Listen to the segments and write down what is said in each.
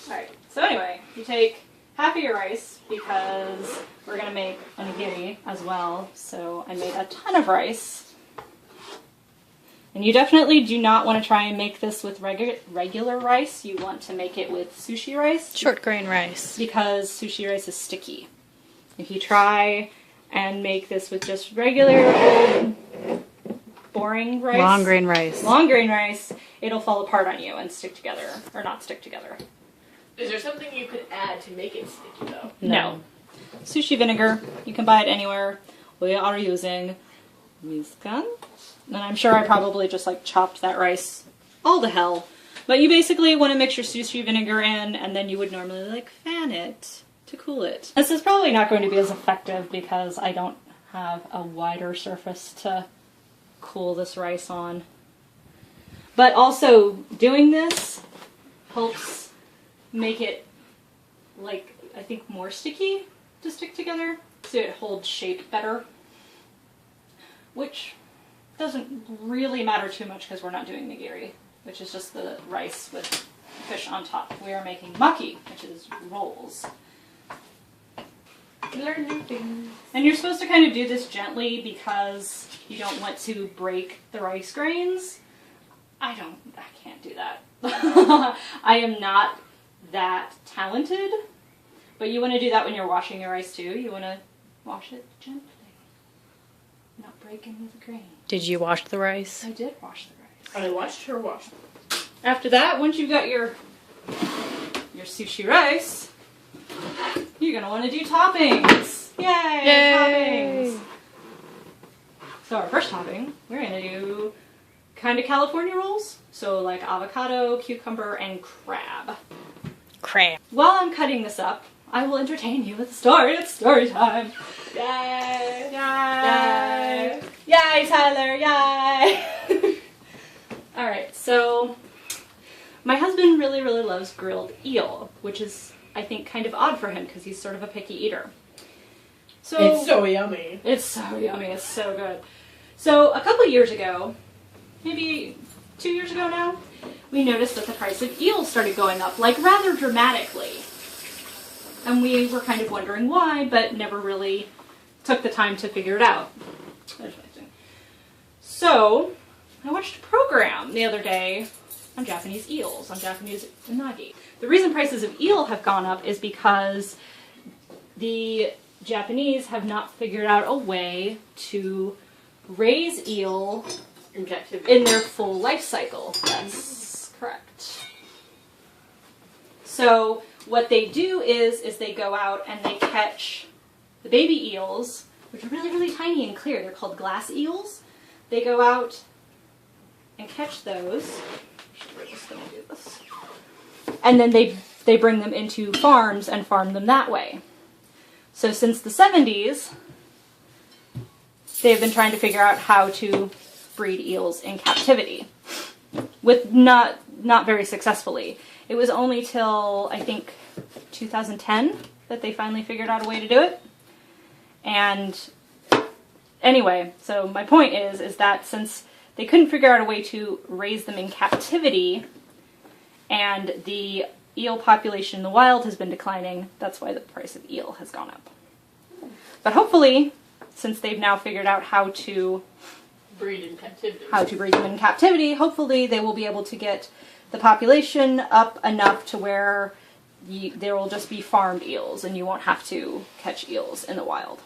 Alright, so anyway, you take half of your rice because we're going to make onigiri as well. So I made a ton of rice. And you definitely do not want to try and make this with regular rice. You want to make it with sushi rice. Short grain rice. Because sushi rice is sticky. If you try and make this with just regular old boring rice. Long grain rice. Long grain rice, it'll fall apart on you and stick together. Or not stick together. Is there something you could add to make it sticky though? No. Sushi vinegar, you can buy it anywhere. We are using Miskan. And I'm sure I probably just like chopped that rice all to hell. But you basically want to mix your sushi vinegar in, and then you would normally like fan it to cool it. This is probably not going to be as effective because I don't have a wider surface to cool this rice on. But also doing this helps make it, like, I think more sticky to stick together, so it holds shape better. Which doesn't really matter too much because we're not doing nigiri, which is just the rice with fish on top. We are making maki, which is rolls. Learn new things. And you're supposed to kind of do this gently because you don't want to break the rice grains. I can't do that. I am not that talented, but you want to do that when you're washing your rice too. You want to wash it gently, not break any of the grain. Did you wash the rice? I did wash the rice. I watched her wash. After that, once you've got your sushi rice, you're going to want to do toppings. Yay! Toppings! So our first topping, we're going to do kind of California rolls. So like avocado, cucumber, and crab. Crab. While I'm cutting this up, I will entertain you with a story. It's story time. Yay! Yay! Yay, Tyler! Yay! Alright, so my husband really, really loves grilled eel, which is, I think, kind of odd for him because he's sort of a picky eater. So It's so yummy. It's so yummy. It's so good. So a couple years ago, maybe 2 years ago now, we noticed that the price of eels started going up, like rather dramatically. And we were kind of wondering why, but never really took the time to figure it out. So, I watched a program the other day on Japanese eels, on Japanese unagi. The reason prices of eel have gone up is because the Japanese have not figured out a way to raise eel In captivity. in their full life cycle. That's correct. So what they do is they go out and they catch the baby eels, which are really, really tiny and clear. They're called glass eels. They go out and catch those. We're just gonna do this. And then they bring them into farms and farm them that way. So since the 70s, they've been trying to figure out how to breed eels in captivity, with not very successfully. It was only till, I think, 2010 that they finally figured out a way to do it. And anyway, so my point is that since they couldn't figure out a way to raise them in captivity, and the eel population in the wild has been declining, that's why the price of eel has gone up. But hopefully, since they've now figured out how to breed in captivity. breed them in captivity, hopefully they will be able to get the population up enough to where there will just be farmed eels and you won't have to catch eels in the wild.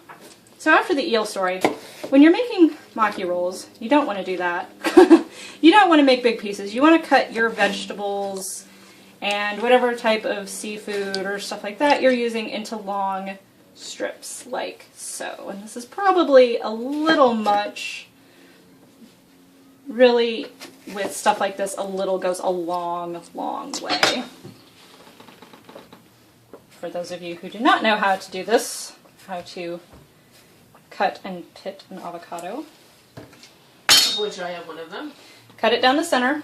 So after the eel story, when you're making maki rolls, you don't want to do that. You don't want to make big pieces. You want to cut your vegetables and whatever type of seafood or stuff like that you're using into long strips, like so. And this is probably a little much. Really, with stuff like this, a little goes a long, long way. For those of you who do not know how to do this, how to cut and pit an avocado. Which I have one of them. Cut it down the center,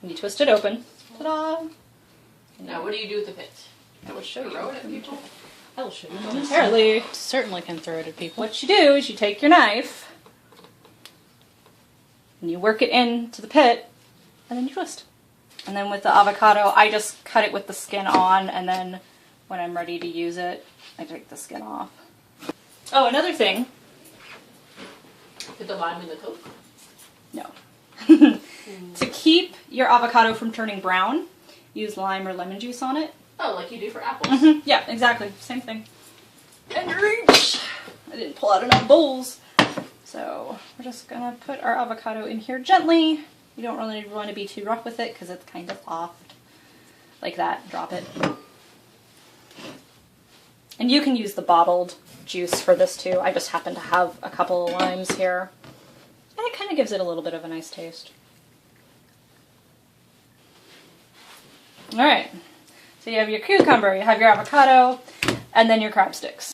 and you twist it open. Ta-da! Now what do you do with the pit? I will show you. Throw it at people? I will show you momentarily. Certainly can throw it at people. What you do is you take your knife, and you work it into the pit, and then you twist. And then with the avocado, I just cut it with the skin on, and then when I'm ready to use it, I take the skin off. Oh, another thing. Put the lime in the Coke? No. To keep your avocado from turning brown, use lime or lemon juice on it. Oh, like you do for apples? Yeah, exactly. Same thing. And reach! I didn't pull out enough bowls. So we're just gonna put our avocado in here gently. You don't really want to be too rough with it because it's kind of soft. Like that. Drop it. And you can use the bottled juice for this too. I just happen to have a couple of limes here. And it kind of gives it a little bit of a nice taste. Alright. So you have your cucumber, you have your avocado, and then your crab sticks.